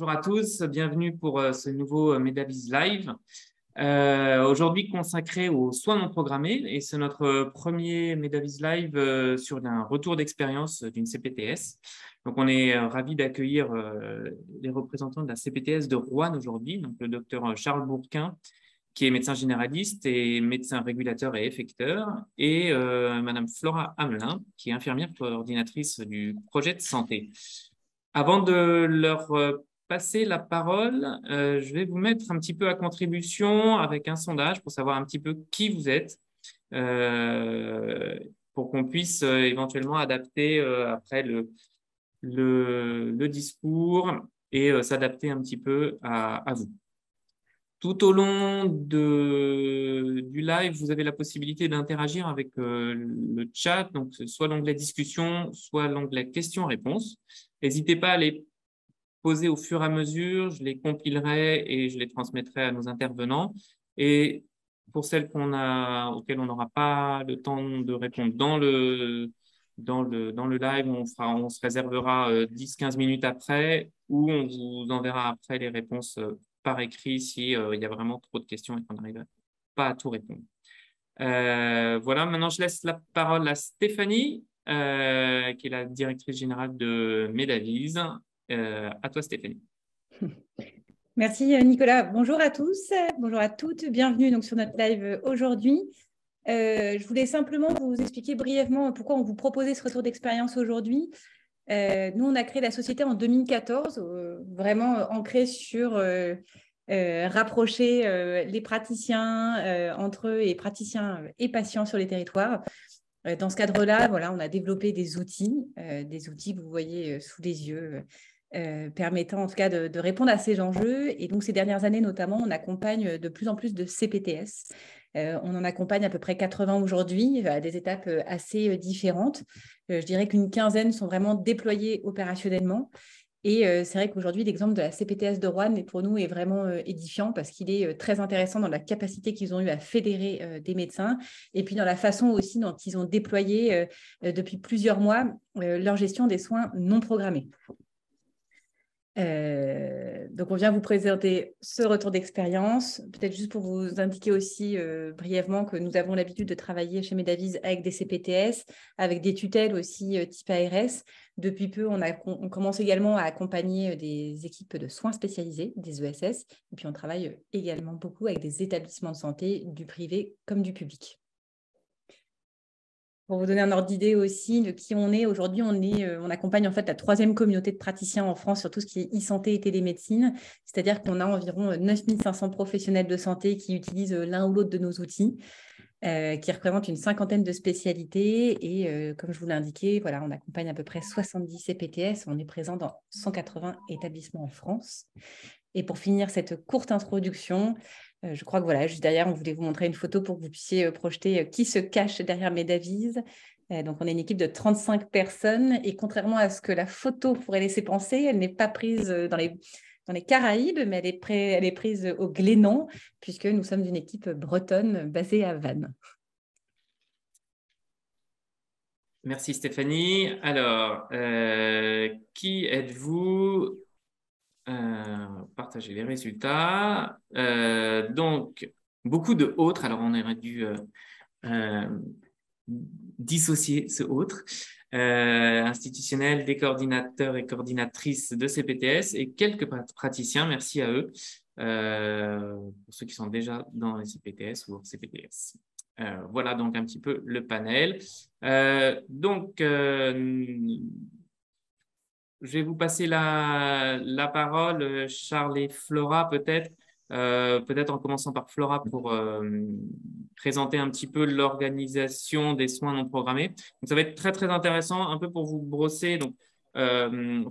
Bonjour à tous, bienvenue pour ce nouveau Medavis Live. Aujourd'hui consacré aux soins non programmés et c'est notre premier Medavis Live sur un retour d'expérience d'une CPTS. Donc on est ravis d'accueillir les représentants de la CPTS de Roanne aujourd'hui, donc le docteur Charles Bourquin qui est médecin généraliste et médecin régulateur et effecteur, et Madame Flora Hamelin qui est infirmière coordinatrice du projet de santé. Avant de leur passer la parole, je vais vous mettre un petit peu à contribution avec un sondage pour savoir un petit peu qui vous êtes, pour qu'on puisse éventuellement adapter après le discours et s'adapter un petit peu à vous. Tout au long du live, vous avez la possibilité d'interagir avec le chat, donc soit l'onglet discussion, soit l'onglet questions-réponses. N'hésitez pas à les poser au fur et à mesure, je les compilerai et je les transmettrai à nos intervenants. Et pour celles auxquelles on n'aura pas le temps de répondre dans le live, on se réservera 10-15 minutes après, ou on vous enverra après les réponses par écrit si il y a vraiment trop de questions et qu'on n'arrive pas à tout répondre. Voilà, maintenant je laisse la parole à Stéphanie, qui est la directrice générale de Medavis. À toi, Stéphanie. Merci Nicolas. Bonjour à tous, bonjour à toutes. Bienvenue donc sur notre live aujourd'hui. Je voulais simplement vous expliquer brièvement pourquoi on vous proposait ce retour d'expérience aujourd'hui. Nous, on a créé la société en 2014, vraiment ancrée sur rapprocher les praticiens entre eux et praticiens et patients sur les territoires. Dans ce cadre-là, voilà, on a développé des outils que vous voyez sous les yeux, permettant en tout cas de répondre à ces enjeux. Et donc, ces dernières années, notamment, on accompagne de plus en plus de CPTS. On en accompagne à peu près 80 aujourd'hui, à des étapes assez différentes. Je dirais qu'une quinzaine sont vraiment déployées opérationnellement. Et c'est vrai qu'aujourd'hui, l'exemple de la CPTS de Roanne, pour nous, est vraiment édifiant parce qu'il est très intéressant dans la capacité qu'ils ont eu à fédérer des médecins et puis dans la façon aussi dont ils ont déployé depuis plusieurs mois leur gestion des soins non programmés. Donc, on vient vous présenter ce retour d'expérience, peut-être juste pour vous indiquer aussi brièvement que nous avons l'habitude de travailler chez Medavis avec des CPTS, avec des tutelles aussi type ARS. Depuis peu, on commence également à accompagner des équipes de soins spécialisés, des ESS, et puis on travaille également beaucoup avec des établissements de santé, du privé comme du public. Pour vous donner un ordre d'idée aussi de qui on est, aujourd'hui, on accompagne en fait la 3e communauté de praticiens en France sur tout ce qui est e-santé et télémédecine. C'est-à-dire qu'on a environ 9500 professionnels de santé qui utilisent l'un ou l'autre de nos outils, qui représentent une 50aine de spécialités. Et comme je vous l'ai indiqué, voilà, on accompagne à peu près 70 CPTS. On est présent dans 180 établissements en France. Et pour finir cette courte introduction, je crois que voilà, juste derrière, on voulait vous montrer une photo pour que vous puissiez projeter qui se cache derrière Medavis. Donc, on est une équipe de 35 personnes et contrairement à ce que la photo pourrait laisser penser, elle n'est pas prise dans les Caraïbes, mais elle est prise au Glénan puisque nous sommes une équipe bretonne basée à Vannes. Merci Stéphanie. Alors, qui êtes-vous? Partager les résultats. Donc, beaucoup de autres. Alors, on aurait dû dissocier ce autre. Institutionnels, des coordinateurs et coordinatrices de CPTS et quelques praticiens. Merci à eux. Pour ceux qui sont déjà dans les CPTS ou hors CPTS. Voilà donc un petit peu le panel. Je vais vous passer la parole, Charles et Flora, peut-être. Peut-être en commençant par Flora pour présenter un petit peu l'organisation des soins non programmés. Donc, ça va être très, très intéressant, un peu pour vous brosser. Donc,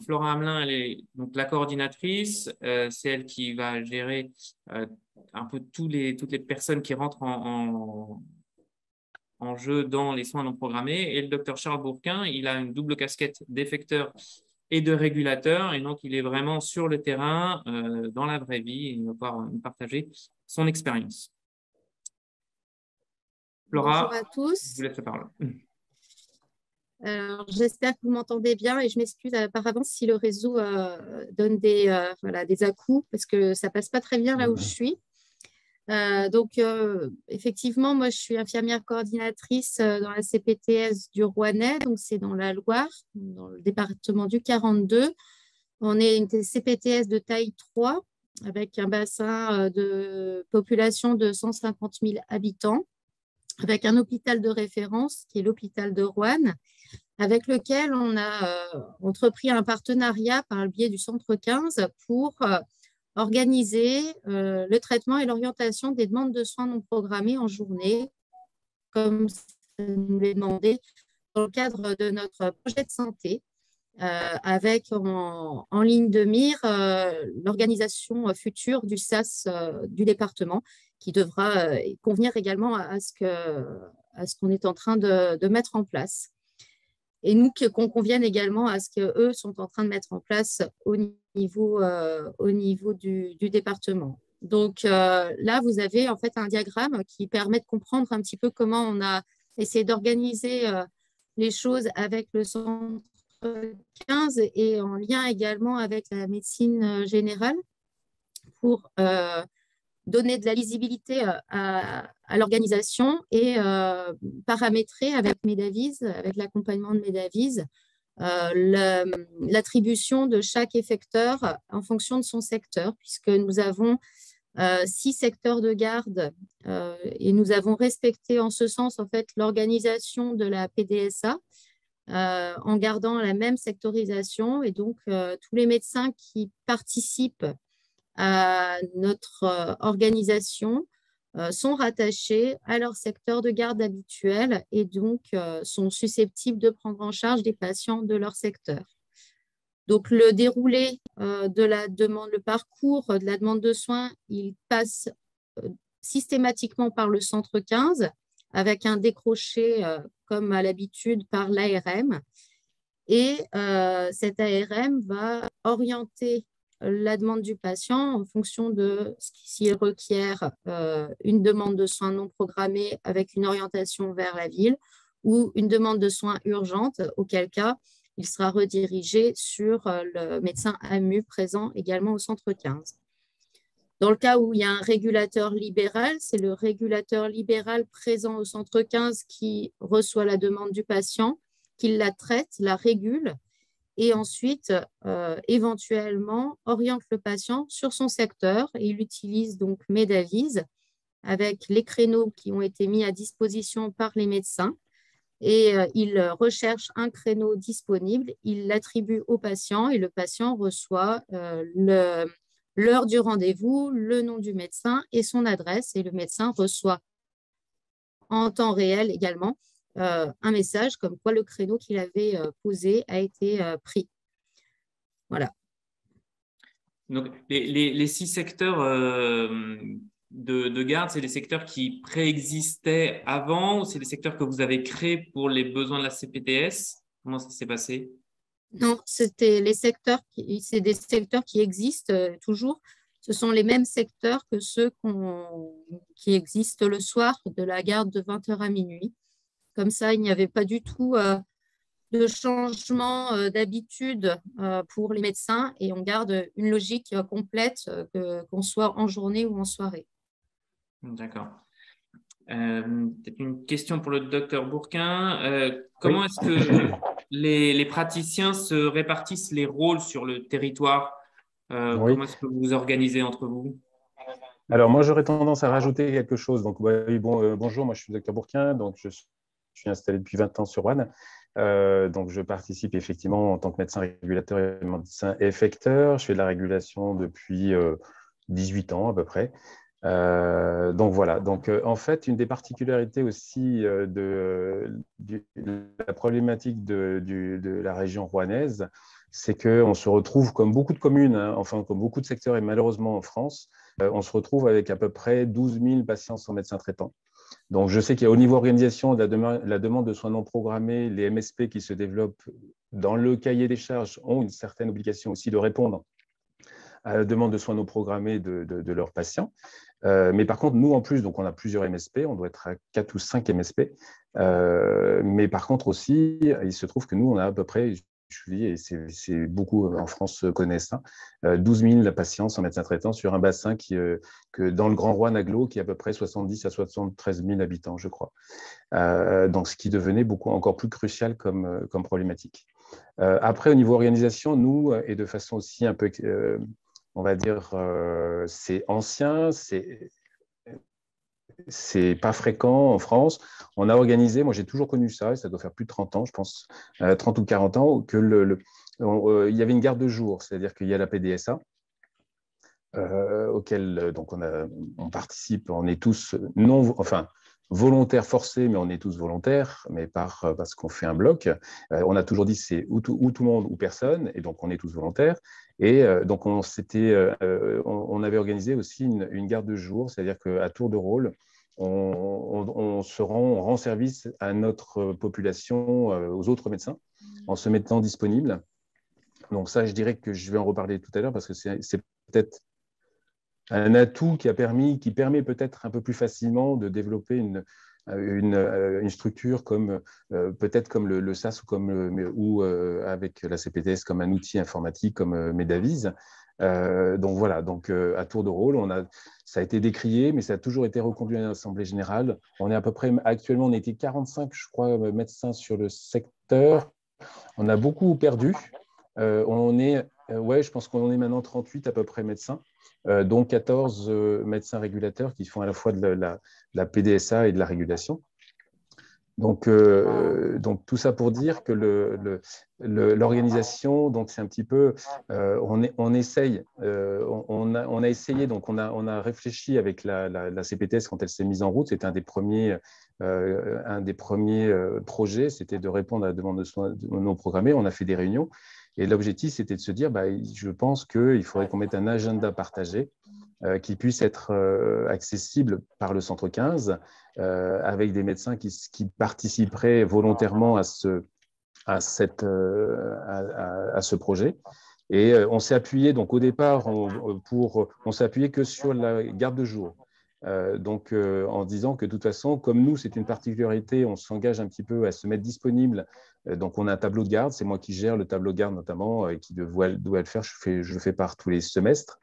Flora Hamelin, elle est donc la coordinatrice. C'est elle qui va gérer un peu toutes les personnes qui rentrent en jeu dans les soins non programmés. Et le docteur Charles Bourquin, il a une double casquette d'effecteur et de régulateur, et donc il est vraiment sur le terrain, dans la vraie vie, et il va pouvoir nous partager son expérience. Flora, bonjour à tous. je vous laisse la parole. J'espère que vous m'entendez bien et je m'excuse par avance si le réseau donne voilà, des à-coups parce que ça passe pas très bien là où je suis. Effectivement, moi, je suis infirmière coordinatrice dans la CPTS du Rouennais, donc c'est dans la Loire, dans le département du 42. On est une CPTS de taille 3 avec un bassin de population de 150 000 habitants, avec un hôpital de référence qui est l'hôpital de Roanne, avec lequel on a entrepris un partenariat par le biais du Centre 15 pour organiser le traitement et l'orientation des demandes de soins non programmés en journée, comme ça nous l'est demandé dans le cadre de notre projet de santé, avec en ligne de mire l'organisation future du SAS du département, qui devra convenir également à ce qu'on est en train de mettre en place. Et nous, qu'on convienne également à ce qu'eux sont en train de mettre en place au niveau du département. Donc là, vous avez en fait un diagramme qui permet de comprendre un petit peu comment on a essayé d'organiser les choses avec le centre 15 et en lien également avec la médecine générale pour donner de la lisibilité à l'organisation et paramétrer avec Medavise, avec l'accompagnement de Medavise, l'attribution de chaque effecteur en fonction de son secteur, puisque nous avons 6 secteurs de garde et nous avons respecté en ce sens en fait l'organisation de la PDSA en gardant la même sectorisation et donc tous les médecins qui participent à notre organisation sont rattachés à leur secteur de garde habituel et donc sont susceptibles de prendre en charge des patients de leur secteur. Donc, le déroulé de la demande, le parcours de la demande de soins, il passe systématiquement par le centre 15 avec un décroché, comme à l'habitude, par l'ARM. Et cet ARM va orienter la demande du patient en fonction de s'il requiert une demande de soins non programmés avec une orientation vers la ville ou une demande de soins urgente, auquel cas il sera redirigé sur le médecin AMU présent également au centre 15. Dans le cas où il y a un régulateur libéral, c'est le régulateur libéral présent au centre 15 qui reçoit la demande du patient, qui la traite, la régule et ensuite, éventuellement, oriente le patient sur son secteur. Et il utilise donc Medavise avec les créneaux qui ont été mis à disposition par les médecins. Et il recherche un créneau disponible, il l'attribue au patient et le patient reçoit l'heure du rendez-vous, le nom du médecin et son adresse. Et le médecin reçoit en temps réel également un message comme quoi le créneau qu'il avait posé a été pris. Voilà. Donc, les 6 secteurs de garde, c'est des secteurs qui préexistaient avant ou c'est des secteurs que vous avez créés pour les besoins de la CPTS? Comment ça s'est passé? Non, c'est des secteurs qui existent toujours. Ce sont les mêmes secteurs que ceux qui existent le soir de la garde de 20h à minuit. Comme ça, il n'y avait pas du tout de changement d'habitude pour les médecins et on garde une logique complète qu'on soit en journée ou en soirée. D'accord. Peut-être une question pour le docteur Bourquin. Comment est-ce que les praticiens se répartissent les rôles sur le territoire? Comment est-ce que vous vous organisez entre vous? Alors, moi, j'aurais tendance à rajouter quelque chose. Donc, bonjour, moi, je suis le docteur Bourquin, donc je suis installé depuis 20 ans sur Roanne. Donc, je participe effectivement en tant que médecin régulateur et médecin effecteur. Je fais de la régulation depuis 18 ans à peu près. Donc voilà, donc en fait, une des particularités aussi de la problématique de la région rouennaise, c'est qu'on se retrouve comme beaucoup de communes, hein, enfin comme beaucoup de secteurs et malheureusement en France, on se retrouve avec à peu près 12 000 patients sans médecin traitant. Donc je sais qu'au niveau organisation de la demande de soins non programmés, les MSP qui se développent dans le cahier des charges ont une certaine obligation aussi de répondre à la demande de soins non programmés de leurs patients. Mais par contre, nous, en plus, donc on a plusieurs MSP, on doit être à 4 ou 5 MSP. Mais par contre aussi, il se trouve que nous, on a à peu près, je dis, et c'est beaucoup en France connaissent ça, 12 000 patients en médecin traitant sur un bassin que dans le Grand Rouen Aglo, qui est à peu près 70 à 73 000 habitants, je crois. Donc, ce qui devenait encore plus crucial comme problématique. Après, au niveau organisation, nous, et de façon aussi un peu, on va dire, c'est ancien, c'est pas fréquent en France. On a organisé, moi j'ai toujours connu ça, et ça doit faire plus de 30 ans, je pense, 30 ou 40 ans, que il y avait une garde de jour, c'est-à-dire qu'il y a la PDSA, auquel donc on participe, on est tous volontaires forcés, mais on est tous volontaires, mais parce qu'on fait un bloc. On a toujours dit c'est ou tout le monde ou personne, et donc on est tous volontaires. Et donc on avait organisé aussi une garde de jour, c'est-à-dire qu'à tour de rôle, on rend service à notre population, aux autres médecins, en se mettant disponible. Donc ça, je dirais que je vais en reparler tout à l'heure, parce que c'est peut-être un atout qui permet peut-être un peu plus facilement de développer une structure peut-être comme le SAS ou avec la CPTS comme un outil informatique comme Medavise. Donc voilà, à tour de rôle, ça a été décrié, mais ça a toujours été reconduit à l'Assemblée générale. On est à peu près, actuellement, on était 45, je crois, médecins sur le secteur. On a beaucoup perdu. Je pense qu'on est maintenant 38 à peu près médecins, dont 14 médecins régulateurs qui font à la fois de la PDSA et de la régulation. Donc tout ça pour dire que l'organisation, donc c'est un petit peu, on essaye, on a essayé, donc on a réfléchi avec la CPTS quand elle s'est mise en route. C'était un des premiers projets, c'était de répondre à la demande de soins non programmés. On a fait des réunions. Et l'objectif, c'était de se dire, je pense qu'il faudrait qu'on mette un agenda partagé qui puisse être accessible par le centre 15, avec des médecins qui participeraient volontairement à ce projet. Et on s'est appuyé, donc au départ, on s'est appuyé que sur la garde de jour. En disant que de toute façon, comme nous, c'est une particularité, on s'engage un petit peu à se mettre disponible. Donc, on a un tableau de garde, c'est moi qui gère le tableau de garde notamment, et qui doit le faire, je le fais par tous les semestres.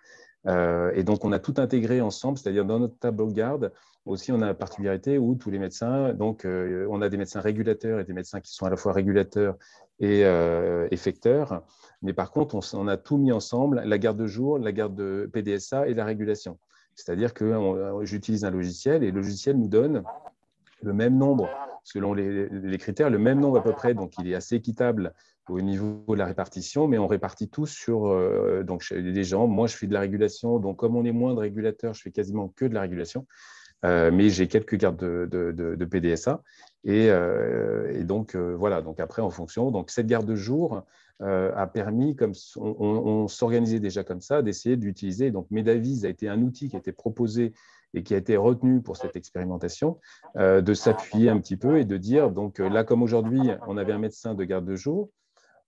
Et donc, on a tout intégré ensemble, c'est-à-dire dans notre tableau de garde, aussi, on a la particularité où tous les médecins, donc on a des médecins régulateurs et des médecins qui sont à la fois régulateurs et effecteurs. Mais par contre, on a tout mis ensemble, la garde de jour, la garde de PDSA et la régulation. C'est-à-dire que j'utilise un logiciel et le logiciel nous donne le même nombre, selon les critères, le même nombre à peu près. Donc, il est assez équitable au niveau de la répartition, mais on répartit tous sur les gens. Moi, je fais de la régulation. Donc, comme on est moins de régulateurs, je fais quasiment que de la régulation. Mais j'ai quelques gardes de PDSA. Et donc, voilà. Donc, après, en fonction. Donc, cette garde de jour a permis, comme on s'organisait déjà comme ça, d'essayer d'utiliser. Donc, Medavise a été un outil qui a été proposé et qui a été retenu pour cette expérimentation, de s'appuyer un petit peu et de dire, donc là, comme aujourd'hui, on avait un médecin de garde de jour,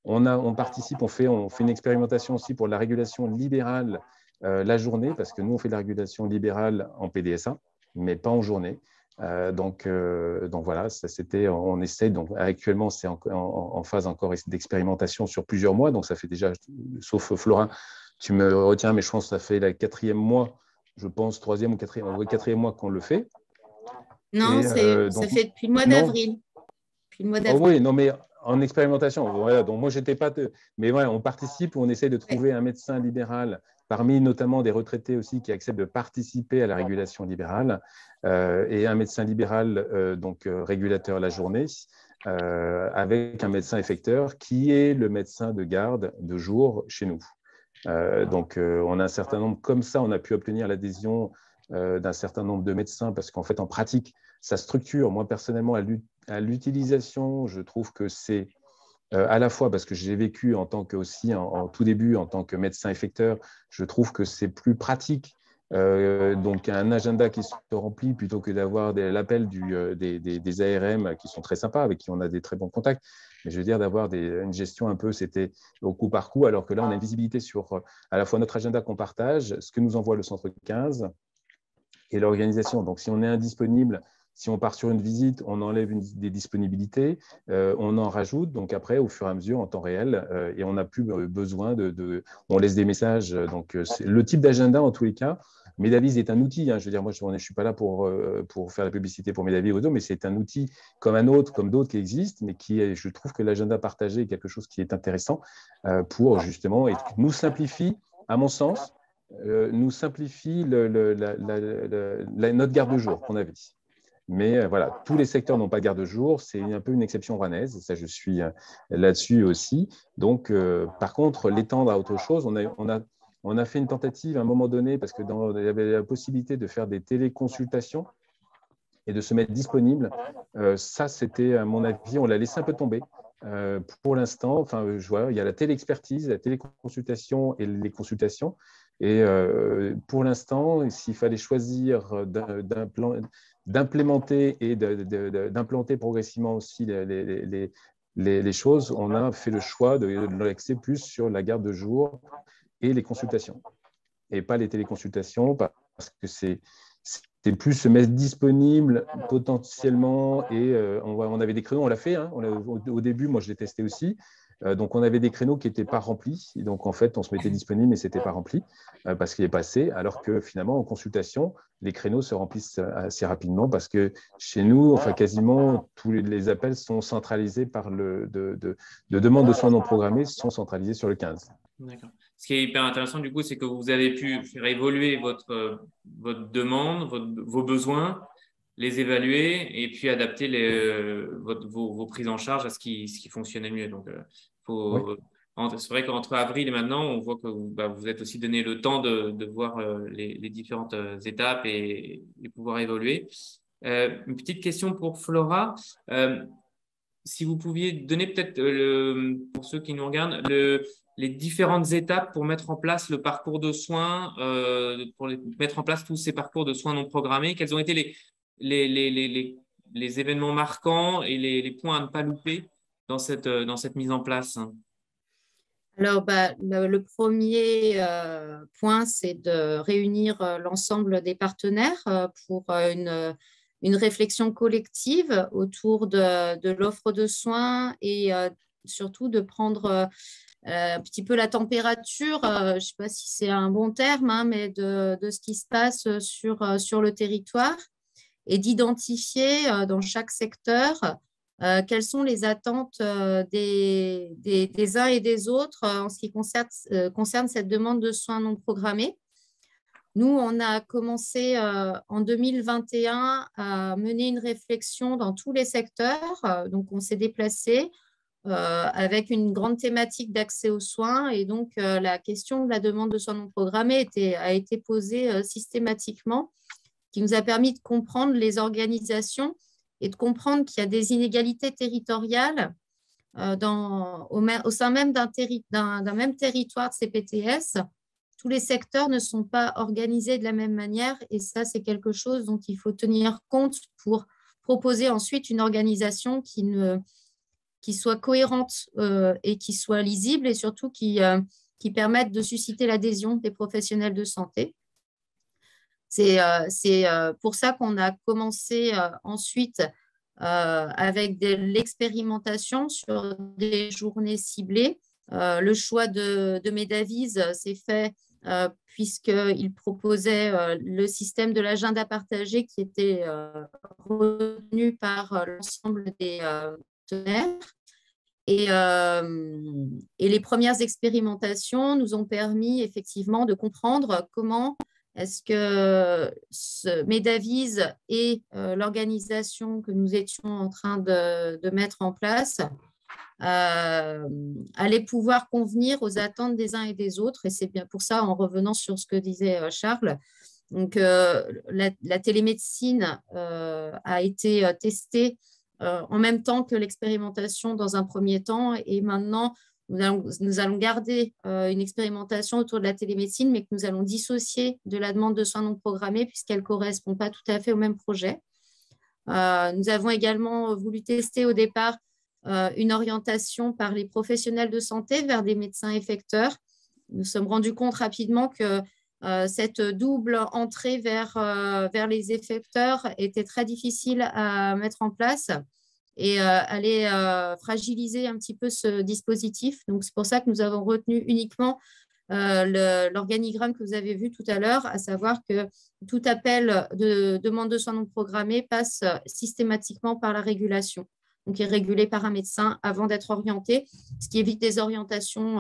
on participe, on fait une expérimentation aussi pour la régulation libérale la journée, parce que nous, on fait de la régulation libérale en PDSA, mais pas en journée. Donc voilà, on essaie, donc actuellement, c'est en phase encore d'expérimentation sur plusieurs mois, donc ça fait déjà, sauf Florin, tu me retiens, mais je pense que ça fait le 4e mois, je pense, 3e ou 4e mois qu'on le fait. Non, ça fait depuis le mois d'avril. Oh oui, non, mais en expérimentation, voilà, donc moi, j'étais pas… Mais voilà, on participe, on essaie de trouver un médecin libéral, parmi notamment des retraités aussi qui acceptent de participer à la régulation libérale, et un médecin libéral, régulateur la journée, avec un médecin effecteur qui est le médecin de garde de jour chez nous. On a un certain nombre, comme ça, on a pu obtenir l'adhésion d'un certain nombre de médecins, parce qu'en fait, en pratique, ça structure. Moi, personnellement, à l'utilisation, je trouve que c'est à la fois parce que j'ai vécu en tant que aussi en tout début en tant que médecin effecteur, je trouve que c'est plus pratique. Donc un agenda qui se remplit plutôt que d'avoir l'appel des ARM qui sont très sympas, avec qui on a des très bons contacts, mais je veux dire d'avoir une gestion un peu, c'était au coup par coup, alors que là on a une visibilité sur à la fois notre agenda qu'on partage, ce que nous envoie le centre 15 et l'organisation. Donc si on est indisponible, Si on part sur une visite, on enlève des disponibilités, on en rajoute. Donc après, au fur et à mesure, en temps réel, et on n'a plus besoin on laisse des messages. Donc le type d'agenda, en tous les cas, Medavis est un outil. Je veux dire, moi, je ne suis pas là pour faire la publicité pour Medavis ou d'autres, mais c'est un outil comme un autre, comme d'autres qui existent, mais je trouve que l'agenda partagé est quelque chose qui est intéressant pour justement, et nous simplifie, à mon sens, nous simplifie notre garde-jour qu'on avait. Mais voilà, tous les secteurs n'ont pas de garde-jour. C'est un peu une exception rouennaise. Ça, je suis là-dessus aussi. Donc, par contre, l'étendre à autre chose, on a fait une tentative à un moment donné parce qu'il y avait la possibilité de faire des téléconsultations et de se mettre disponible. Ça, c'était, à mon avis, on l'a laissé un peu tomber. Pour l'instant, enfin, je vois, il y a la téléexpertise, la téléconsultation et les consultations. Et pour l'instant, s'il fallait choisir d'implémenter et d'implanter progressivement aussi les choses, on a fait le choix de l'axer plus sur la garde de jour et les consultations, et pas les téléconsultations, parce que c'est plus se mettre disponible potentiellement. Et on avait des créneaux, on l'a fait. Au début, moi, je l'ai testé aussi. Donc, on avait des créneaux qui n'étaient pas remplis. Et donc, en fait, on se mettait disponible, mais ce n'était pas rempli parce qu'il est passé. Alors que finalement, en consultation, les créneaux se remplissent assez rapidement parce que chez nous, enfin, quasiment tous les appels sont centralisés par de demandes de soins non programmés sont centralisés sur le 15. D'accord. Ce qui est hyper intéressant, du coup, c'est que vous avez pu faire évoluer votre demande, vos besoins, les évaluer et puis adapter vos prises en charge à ce qui fonctionnait mieux. Donc, Oui. c'est vrai qu'entre avril et maintenant, on voit que vous êtes aussi donné le temps de voir les différentes étapes et pouvoir évoluer. Une petite question pour Flora. Si vous pouviez donner peut-être, pour ceux qui nous regardent, les différentes étapes pour mettre en place le parcours de soins, pour mettre en place tous ces parcours de soins non programmés, quels ont été les événements marquants et les points à ne pas louper dans cette mise en place? Alors, le premier point, c'est de réunir l'ensemble des partenaires pour une réflexion collective autour de l'offre de soins et surtout de prendre un petit peu la température, je ne sais pas si c'est un bon terme, mais de ce qui se passe sur le territoire et d'identifier dans chaque secteur quelles sont les attentes des uns et des autres en ce qui concerne cette demande de soins non programmés. Nous, on a commencé en 2021 à mener une réflexion dans tous les secteurs. Donc, on s'est déplacé avec une grande thématique d'accès aux soins. Et donc, la question de la demande de soins non programmés a été posée systématiquement, qui nous a permis de comprendre les organisations et de comprendre qu'il y a des inégalités territoriales au sein même d'un même territoire de CPTS. Tous les secteurs ne sont pas organisés de la même manière et ça, c'est quelque chose dont il faut tenir compte pour proposer ensuite une organisation qui soit cohérente et qui soit lisible et surtout qui permette de susciter l'adhésion des professionnels de santé. C'est pour ça qu'on a commencé ensuite avec l'expérimentation sur des journées ciblées. Le choix de Medavis s'est fait puisqu'il proposait le système de l'agenda partagé qui était retenu par l'ensemble des partenaires. Et les premières expérimentations nous ont permis effectivement de comprendre comment est-ce que Medavis et l'organisation que nous étions en train de mettre en place allaient pouvoir convenir aux attentes des uns et des autres. Et c'est bien pour ça, en revenant sur ce que disait Charles, donc, la télémédecine a été testée en même temps que l'expérimentation dans un premier temps. Et maintenant, nous allons garder une expérimentation autour de la télémédecine, mais que nous allons dissocier de la demande de soins non programmés puisqu'elle ne correspond pas tout à fait au même projet. Nous avons également voulu tester au départ une orientation par les professionnels de santé vers des médecins effecteurs. Nous nous sommes rendus compte rapidement que cette double entrée vers les effecteurs était très difficile à mettre en place et allait fragiliser un petit peu ce dispositif. Donc, c'est pour ça que nous avons retenu uniquement l'organigramme que vous avez vu tout à l'heure, à savoir que tout appel de demande de soins non programmés passe systématiquement par la régulation. Donc, est régulé par un médecin avant d'être orienté, ce qui évite des orientations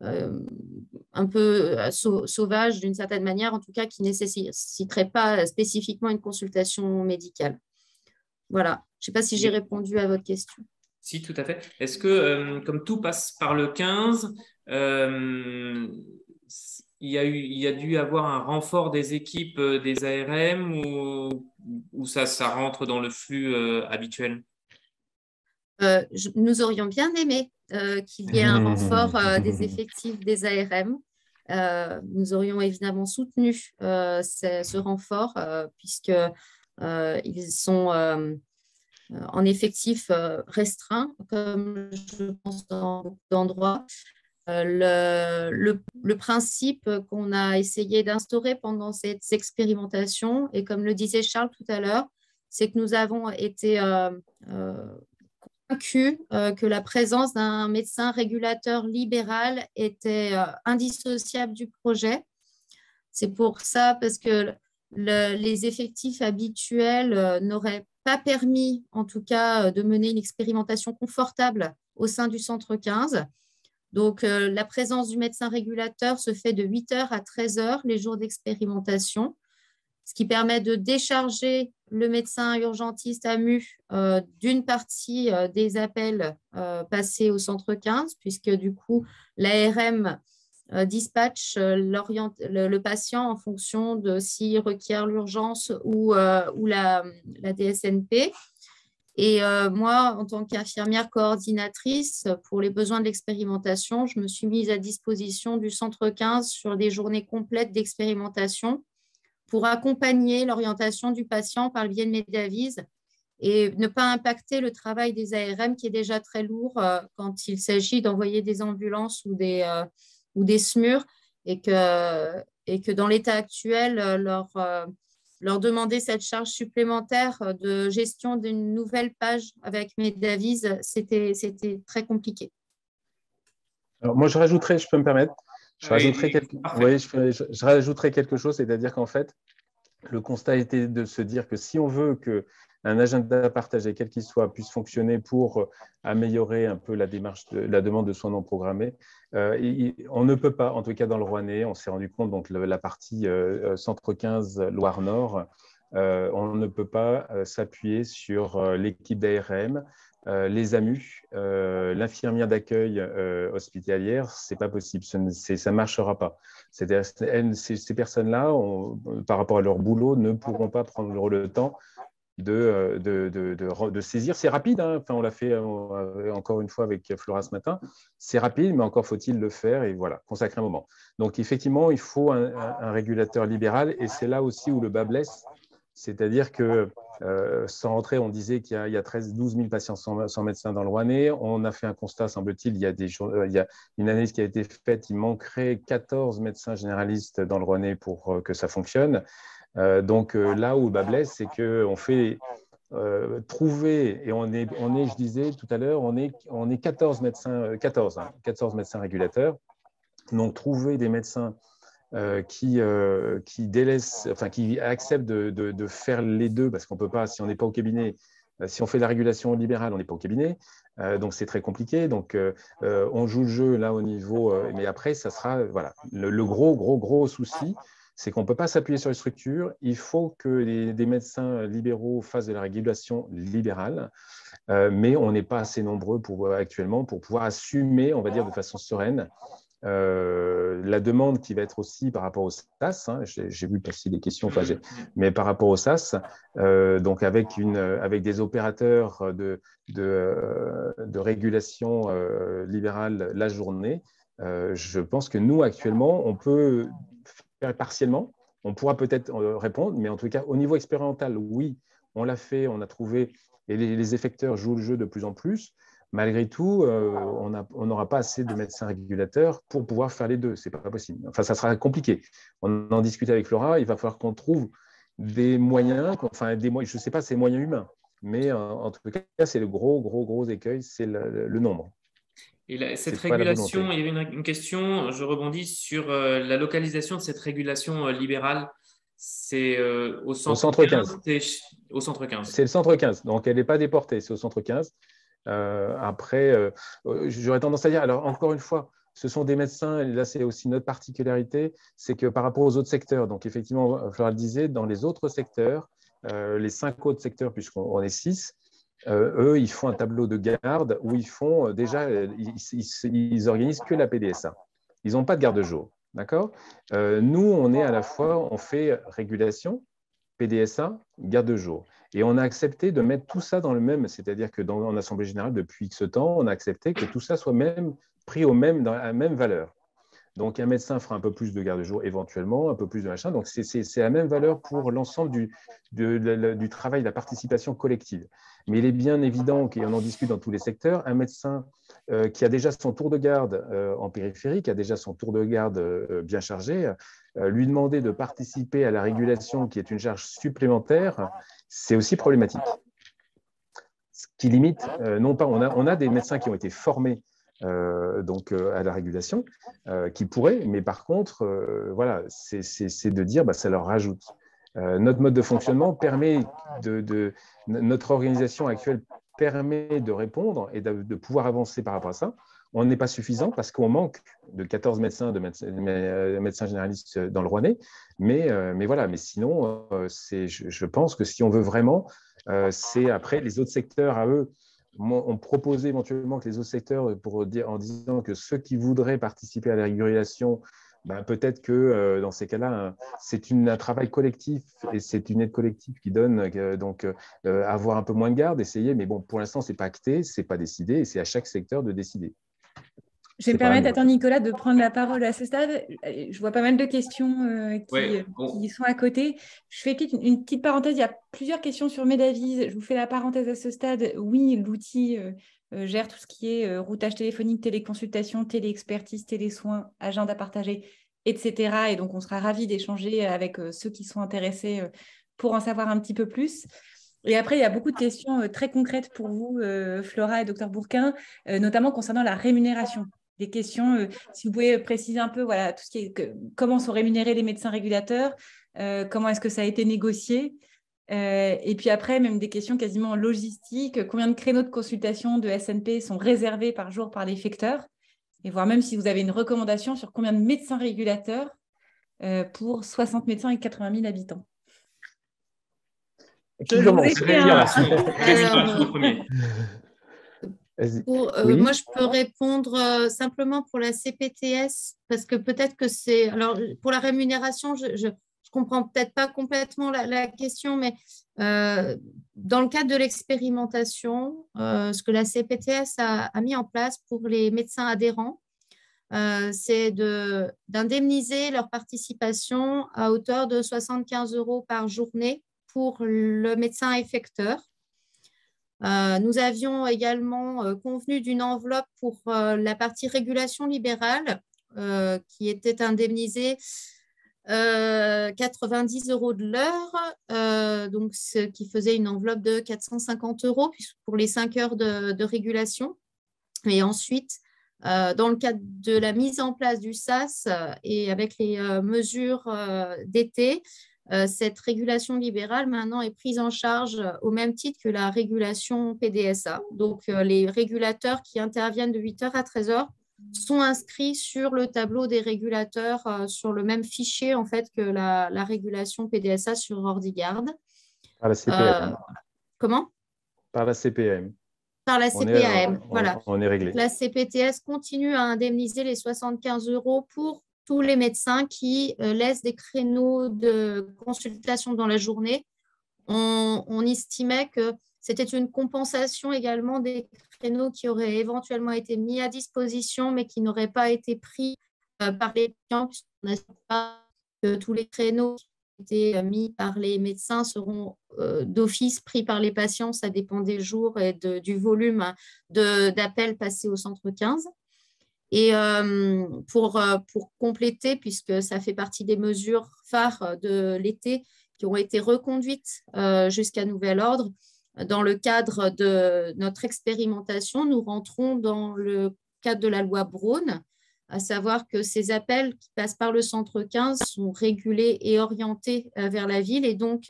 un peu sauvages d'une certaine manière, en tout cas qui ne nécessiteraient pas spécifiquement une consultation médicale. Voilà, je ne sais pas si j'ai répondu à votre question. Si, tout à fait. Est-ce que, comme tout passe par le 15, il y a dû avoir un renfort des équipes des ARM ou ça rentre dans le flux habituel? Nous aurions bien aimé qu'il y ait un renfort des effectifs des ARM. Nous aurions évidemment soutenu ce renfort puisqu'ils sont en effectif restreint, comme je pense dans beaucoup d'endroits. Le principe qu'on a essayé d'instaurer pendant cette expérimentation, et comme le disait Charles tout à l'heure, c'est que nous avons été convaincus que la présence d'un médecin régulateur libéral était indissociable du projet. C'est pour ça, parce que les effectifs habituels n'auraient pas permis, en tout cas, de mener une expérimentation confortable au sein du centre 15. Donc, la présence du médecin régulateur se fait de 8h à 13h les jours d'expérimentation, ce qui permet de décharger le médecin urgentiste AMU d'une partie des appels passés au centre 15, puisque du coup, l'ARM dispatche le patient en fonction de s'il requiert l'urgence ou la DSNP. Et moi, en tant qu'infirmière coordinatrice, pour les besoins de l'expérimentation, je me suis mise à disposition du centre 15 sur des journées complètes d'expérimentation pour accompagner l'orientation du patient par le biais de Medavise et ne pas impacter le travail des ARM qui est déjà très lourd quand il s'agit d'envoyer des ambulances ou des SMUR et que dans l'état actuel, leur demander cette charge supplémentaire de gestion d'une nouvelle page avec Medavise, c'était très compliqué. Alors moi, je rajouterais, je peux me permettre, je rajouterais quelque chose, c'est-à-dire qu'en fait, le constat était de se dire que si on veut qu'un agenda partagé, quel qu'il soit, puisse fonctionner pour améliorer un peu la démarche, la demande de soins non programmés, on ne peut pas, en tout cas dans le Rouennais, on s'est rendu compte, donc la partie centre 15 Loire-Nord, on ne peut pas s'appuyer sur l'équipe d'ARM, les AMU, l'infirmière d'accueil hospitalière, c'est pas possible, ça ne marchera pas. C'est-à-dire ces personnes-là, par rapport à leur boulot, ne pourront pas prendre le temps de saisir. C'est rapide, hein. Enfin, on l'a fait encore une fois avec Flora ce matin. C'est rapide, mais encore faut-il le faire et voilà, consacrer un moment. Donc effectivement, il faut un régulateur libéral et c'est là aussi où le bas blesse. C'est-à-dire que sans rentrer, on disait qu'il y a 12 000 patients sans médecin dans le Rouennais. On a fait un constat, semble-t-il, il y a une analyse qui a été faite, il manquerait 14 médecins généralistes dans le Rouennais pour que ça fonctionne. Donc là où le bas blesse, c'est qu'on fait trouver, et on est, je disais tout à l'heure, on est 14 médecins, 14 médecins régulateurs. Donc trouver des médecins qui délaissent, enfin qui acceptent de faire les deux, parce qu'on peut pas, si on n'est pas au cabinet, si on fait la régulation libérale, on n'est pas au cabinet, donc c'est très compliqué. Donc on joue le jeu là au niveau, mais après ça sera voilà le gros souci. C'est qu'on ne peut pas s'appuyer sur les structures. Il faut que des médecins libéraux fassent de la régulation libérale, mais on n'est pas assez nombreux actuellement pour pouvoir assumer, on va dire, de façon sereine, la demande qui va être aussi par rapport au SAS. Hein, j'ai vu passer des questions, mais par rapport au SAS, donc avec des opérateurs de régulation libérale la journée, je pense que nous, actuellement, on peut partiellement, on pourra peut-être répondre, mais en tout cas, au niveau expérimental, oui, on l'a fait, on a trouvé, et les effecteurs jouent le jeu de plus en plus. malgré tout, on n'aura pas assez de médecins régulateurs pour pouvoir faire les deux. Ce n'est pas possible. Enfin, ça sera compliqué. On en discute avec Flora. Il va falloir qu'on trouve des moyens, je ne sais pas, c'est moyens humains. Mais en tout cas, c'est le gros écueil, c'est le nombre. Et cette régulation, il y avait une question, je rebondis sur la localisation de cette régulation libérale. C'est au centre 15. Au centre 15. C'est le centre 15, donc elle n'est pas déportée, c'est au centre 15. Après, j'aurais tendance à dire, alors encore une fois, ce sont des médecins, et là c'est aussi notre particularité, c'est que par rapport aux autres secteurs, donc effectivement, Flora le disait, dans les autres secteurs, les 5 autres secteurs, puisqu'on est 6, eux, ils font un tableau de garde où ils font déjà, ils organisent que la PDSA. Ils n'ont pas de garde-jour, d'accord. Nous, on est à la fois, on fait régulation, PDSA, garde-jour. Et on a accepté de mettre tout ça dans le même, c'est-à-dire que en Assemblée générale, depuis ce temps, on a accepté que tout ça soit pris dans la même valeur. Donc, un médecin fera un peu plus de garde-jour éventuellement, un peu plus de machin. Donc, c'est la même valeur pour l'ensemble du travail, de la participation collective. Mais il est bien évident, et on en discute dans tous les secteurs, un médecin qui a déjà son tour de garde en périphérie, qui a déjà son tour de garde bien chargé, lui demander de participer à la régulation, qui est une charge supplémentaire, c'est aussi problématique. Ce qui limite, non pas, on a des médecins qui ont été formés à la régulation, qui pourraient, mais par contre, voilà, c'est de dire, ça leur rajoute. Notre mode de fonctionnement permet notre organisation actuelle permet de répondre et de pouvoir avancer par rapport à ça. On n'est pas suffisant parce qu'on manque de 14 médecins généralistes dans le Rouennais, mais voilà, mais sinon, je pense que si on veut vraiment, c'est après les autres secteurs à eux. On proposait éventuellement que les autres secteurs, en disant que ceux qui voudraient participer à la régulation, peut-être que dans ces cas-là, c'est un travail collectif et c'est une aide collective qui donne avoir un peu moins de garde, essayer. Mais bon, pour l'instant, ce n'est pas acté, ce n'est pas décidé et c'est à chaque secteur de décider. Je vais me permettre, Nicolas, de prendre la parole à ce stade. Je vois pas mal de questions qui sont à côté. Je fais une petite parenthèse. Il y a plusieurs questions sur Medavise. Je vous fais la parenthèse à ce stade. Oui, l'outil gère tout ce qui est routage téléphonique, téléconsultation, téléexpertise, télésoins, agenda partagé, etc. Et donc, on sera ravis d'échanger avec ceux qui sont intéressés pour en savoir un petit peu plus. Et après, il y a beaucoup de questions très concrètes pour vous, Flora et Dr Bourquin, notamment concernant la rémunération. Des questions, si vous pouvez préciser un peu, voilà, tout ce qui est comment sont rémunérés les médecins régulateurs, comment est-ce que ça a été négocié, et puis après, même des questions quasiment logistiques, combien de créneaux de consultation de SNP sont réservés par jour par l'effecteur, et voire même si vous avez une recommandation sur combien de médecins régulateurs pour 60 médecins et 80 000 habitants. Qui commence ? Moi, je peux répondre simplement pour la CPTS, parce que peut-être que c'est… Alors, pour la rémunération, je comprends peut-être pas complètement la question, mais dans le cadre de l'expérimentation, ce que la CPTS a mis en place pour les médecins adhérents, c'est d'indemniser leur participation à hauteur de 75 € par journée pour le médecin effecteur. Nous avions également convenu d'une enveloppe pour la partie régulation libérale qui était indemnisée 90 € de l'heure, donc ce qui faisait une enveloppe de 450 € pour les 5 heures de régulation. Et ensuite, dans le cadre de la mise en place du SAS et avec les mesures d'été, cette régulation libérale maintenant est prise en charge au même titre que la régulation PDSA. Donc, les régulateurs qui interviennent de 8h à 13h sont inscrits sur le tableau des régulateurs sur le même fichier en fait que la régulation PDSA sur Ordigarde. Par la CPAM. Comment ? Par la CPAM. Par la CPAM, voilà. On est réglé. La CPTS continue à indemniser les 75 € pour tous les médecins qui laissent des créneaux de consultation dans la journée. On estimait que c'était une compensation également des créneaux qui auraient éventuellement été mis à disposition, mais qui n'auraient pas été pris par les clients, puisqu'on n'assure pas que tous les créneaux été mis par les médecins seront d'office pris par les patients. Ça dépend des jours et du volume d'appels passés au centre 15. Et pour compléter, puisque ça fait partie des mesures phares de l'été qui ont été reconduites jusqu'à nouvel ordre, dans le cadre de notre expérimentation, nous rentrons dans le cadre de la loi Braun, à savoir que ces appels qui passent par le centre 15 sont régulés et orientés vers la ville et donc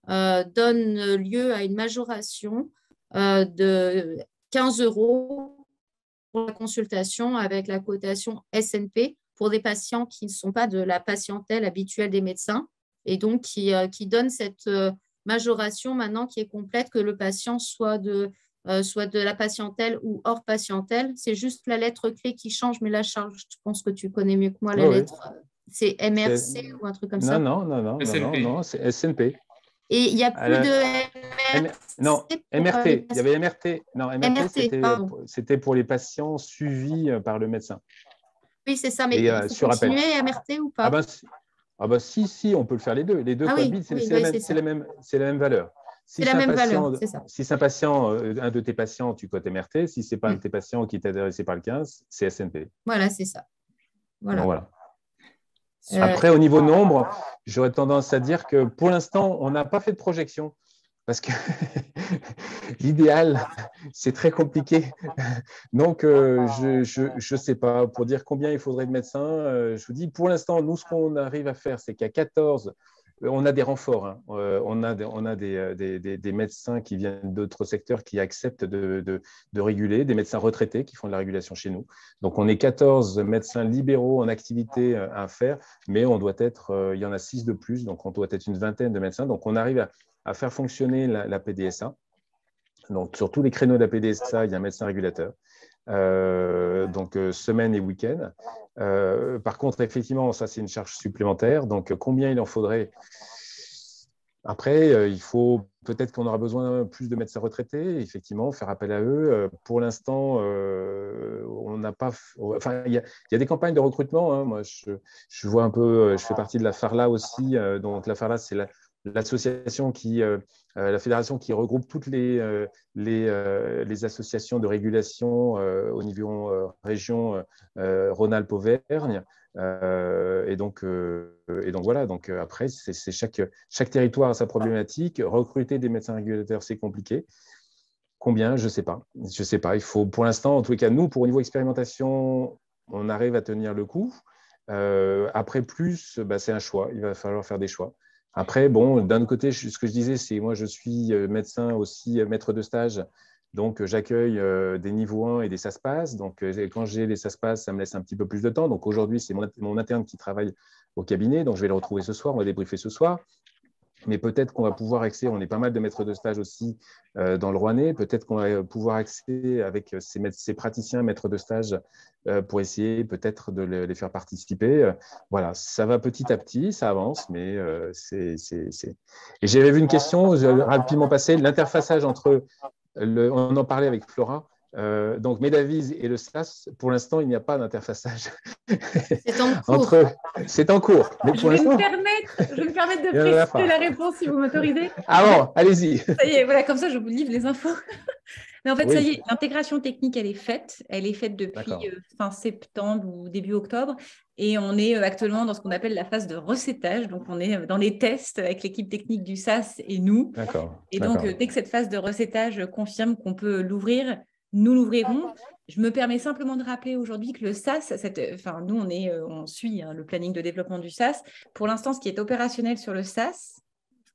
donnent lieu à une majoration de 15 € pour la consultation avec la cotation SNP pour des patients qui ne sont pas de la patientèle habituelle des médecins et donc qui donnent cette majoration maintenant qui est complète, que le patient soit de la patientèle ou hors patientèle. C'est juste la lettre clé qui change, mais là, Charles, je pense que tu connais mieux que moi la lettre. C'est MRC ou un truc comme ça? Non, c'est SNP. Et il n'y a plus de MRC. Non, MRT. Il y avait MRT. Non, MRT, c'était pour les patients suivis par le médecin. Oui, c'est ça, mais il faut continuer MRT ou pas? Si, on peut le faire les deux. Les deux cohabitent, c'est la même valeur. C'est la même valeur, c'est ça. Si c'est un patient, un de tes patients, tu cotes MRT. Si ce n'est pas un de tes patients qui est intéressé par le 15, c'est SNP. Voilà, c'est ça. Voilà. Donc, voilà. Après, au niveau nombre, j'aurais tendance à dire que pour l'instant, on n'a pas fait de projection parce que l'idéal, c'est très compliqué. Donc, je ne sais pas. Pour dire combien il faudrait de médecins, je vous dis, pour l'instant, nous, ce qu'on arrive à faire, c'est qu'à 14, on a des renforts. Hein. On a des médecins qui viennent d'autres secteurs qui acceptent de réguler, des médecins retraités qui font de la régulation chez nous. Donc, on est 14 médecins libéraux en activité à faire, mais on doit être, il y en a 6 de plus, donc on doit être une vingtaine de médecins. Donc, on arrive à faire fonctionner la PDSA. Donc, sur tous les créneaux de la PDSA, il y a un médecin régulateur. Donc semaine et week-end. Par contre, effectivement, ça c'est une charge supplémentaire. Donc, combien il en faudrait? Après, il faut peut-être qu'on aura besoin plus de médecins retraités, effectivement, faire appel à eux. Pour l'instant, on n'a pas. Enfin, il y a des campagnes de recrutement. Hein. Moi, je vois un peu. Je fais partie de la FARLA aussi. Donc, la FARLA, c'est l'association la fédération qui regroupe toutes les associations de régulation au niveau région Rhône-Alpes-Auvergne. Et donc voilà. Donc après, c'est chaque territoire a sa problématique. Recruter des médecins régulateurs, c'est compliqué. Combien? Je sais pas. Il faut, pour l'instant, en tous les cas, nous, pour au niveau expérimentation, on arrive à tenir le coup. Après plus, c'est un choix. Il va falloir faire des choix. Après, bon, d'un côté, ce que je disais, c'est moi, je suis médecin aussi, maître de stage. Donc, j'accueille des niveaux 1 et des SASPAS. Donc, quand j'ai les SASPAS, ça me laisse un petit peu plus de temps. Donc, aujourd'hui, c'est mon interne qui travaille au cabinet. Donc, je vais le retrouver ce soir. On va débriefer ce soir. Mais peut-être qu'on va pouvoir accéder, on est pas mal de maîtres de stage aussi dans le Rouennais, peut-être qu'on va pouvoir accéder avec ces praticiens maîtres de stage pour essayer peut-être de les faire participer. Voilà, ça va petit à petit, ça avance, mais c'est… Et j'avais vu une question, rapidement passée, l'interfaçage entre, on en parlait avec Flora, donc Medavise et le SAS, pour l'instant, il n'y a pas d'interfaçage. C'est en cours. C'est en cours. Mais je vais me permettre de préciser la réponse si vous m'autorisez. Ah bon, allez-y. Ça y est, voilà, comme ça, je vous livre les infos. Mais en fait, ça y est, l'intégration technique, elle est faite. Elle est faite depuis fin septembre ou début octobre. Et on est actuellement dans ce qu'on appelle la phase de recettage. Donc, on est dans les tests avec l'équipe technique du SAS et nous. Et donc, dès que cette phase de recettage confirme qu'on peut l'ouvrir, nous l'ouvrirons. Je me permets simplement de rappeler aujourd'hui que le SAS, nous, on suit le planning de développement du SAS. Pour l'instant, ce qui est opérationnel sur le SAS,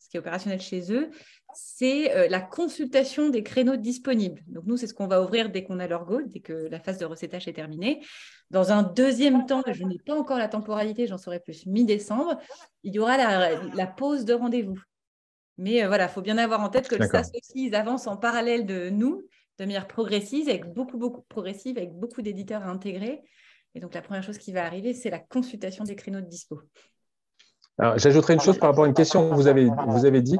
ce qui est opérationnel chez eux, c'est la consultation des créneaux disponibles. Donc, nous, c'est ce qu'on va ouvrir dès qu'on a leur go, dès que la phase de recettage est terminée. Dans un deuxième temps, je n'ai pas encore la temporalité, j'en saurai plus mi-décembre, il y aura la pause de rendez-vous. Mais voilà, il faut bien avoir en tête que le SAS aussi, ils avancent en parallèle de nous, de manière progressive, avec beaucoup d'éditeurs à intégrer. Et donc, la première chose qui va arriver, c'est la consultation des créneaux de dispo. Alors, j'ajouterai une chose par rapport à une question que vous avez dit.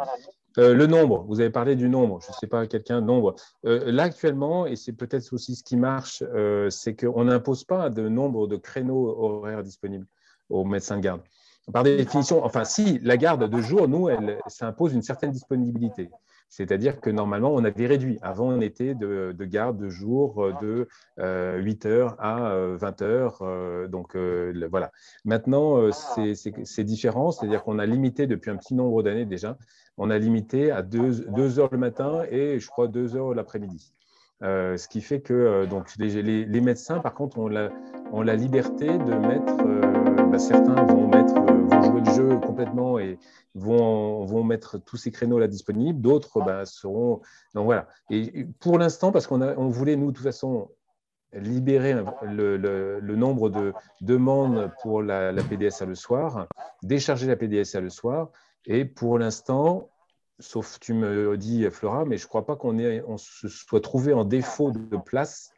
Le nombre, vous avez parlé du nombre, je ne sais pas, nombre. Là, actuellement, et c'est peut-être aussi ce qui marche, c'est qu'on n'impose pas de nombre de créneaux horaires disponibles aux médecins de garde. par définition, enfin, si la garde de jour, nous, ça impose une certaine disponibilité. C'est-à-dire que normalement, on avait réduit. Avant, on était de garde de jour de 8 heures à 20 heures. Donc, voilà. Maintenant, c'est différent. C'est-à-dire qu'on a limité depuis un petit nombre d'années déjà. On a limité à 2 heures le matin et je crois 2 heures l'après-midi. Ce qui fait que donc, les médecins, par contre, ont la liberté de mettre, certains vont jouer le jeu complètement et vont mettre tous ces créneaux là disponibles, d'autres seront… Donc voilà. Et pour l'instant, parce qu'on voulait, nous, de toute façon, libérer le nombre de demandes pour la PDSA le soir, décharger la PDSA le soir, et pour l'instant… Sauf tu me dis, Flora, mais je ne crois pas qu'on se soit trouvé en défaut de place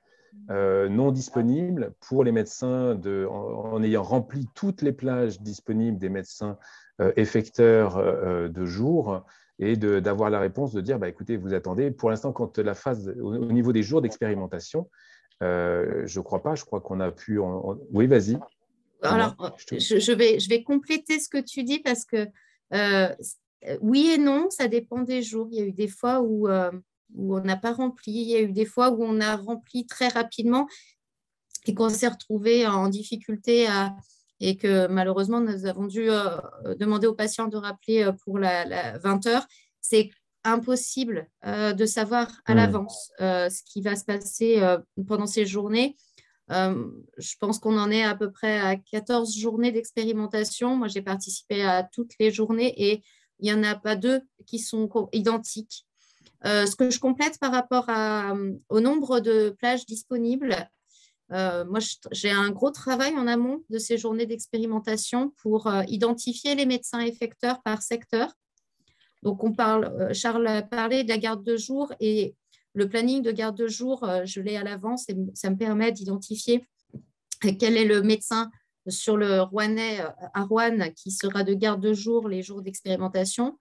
non disponible pour les médecins en ayant rempli toutes les plages disponibles des médecins effecteurs de jour et d'avoir la réponse de dire écoutez, vous attendez. Pour l'instant, quand la phase au niveau des jours d'expérimentation, je ne crois pas. Je crois qu'on a pu… Oui, vas-y. Alors, je vais compléter ce que tu dis parce que oui et non, ça dépend des jours. Il y a eu des fois où on n'a pas rempli, il y a eu des fois où on a rempli très rapidement et qu'on s'est retrouvé en difficulté et que malheureusement, nous avons dû demander aux patients de rappeler pour la 20 heures. C'est impossible de savoir à l'avance ce qui va se passer pendant ces journées. Je pense qu'on en est à peu près à 14 journées d'expérimentation. Moi, j'ai participé à toutes les journées et il n'y en a pas 2 qui sont identiques. Ce que je complète par rapport au nombre de plages disponibles, moi, j'ai un gros travail en amont de ces journées d'expérimentation pour identifier les médecins effecteurs par secteur. Donc, Charles a parlé de la garde de jour et le planning de garde de jour, je l'ai à l'avance et ça me permet d'identifier quel est le médecin sur le Rouennais à Roanne qui sera de garde de jour les jours d'expérimentation.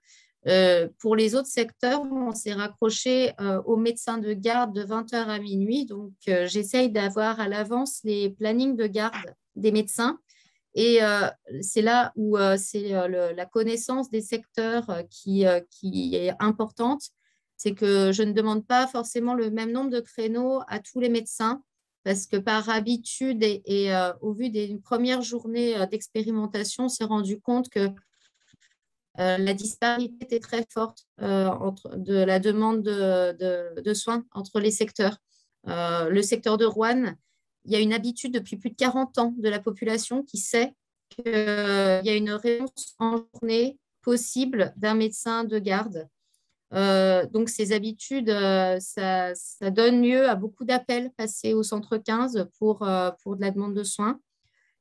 Pour les autres secteurs, on s'est raccroché aux médecins de garde de 20h à minuit. Donc, j'essaye d'avoir à l'avance les plannings de garde des médecins. Et c'est là où c'est la connaissance des secteurs qui est importante. C'est que je ne demande pas forcément le même nombre de créneaux à tous les médecins parce que par habitude et au vu des premières journées d'expérimentation, on s'est rendu compte que la disparité était très forte de la demande de soins entre les secteurs. Le secteur de Roanne, il y a une habitude depuis plus de 40 ans de la population qui sait qu'il y a une réponse en journée possible d'un médecin de garde. Donc, ces habitudes, ça donne lieu à beaucoup d'appels passés au centre 15 pour de la demande de soins.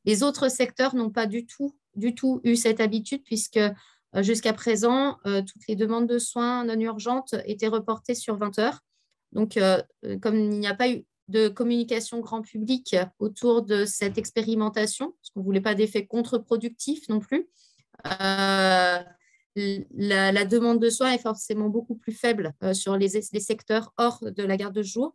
Les autres secteurs n'ont pas du tout eu cette habitude puisque jusqu'à présent, toutes les demandes de soins non urgentes étaient reportées sur 20 heures. Donc, comme il n'y a pas eu de communication grand public autour de cette expérimentation, parce qu'on ne voulait pas d'effet contre-productif non plus, la demande de soins est forcément beaucoup plus faible sur les secteurs hors de la garde de jour.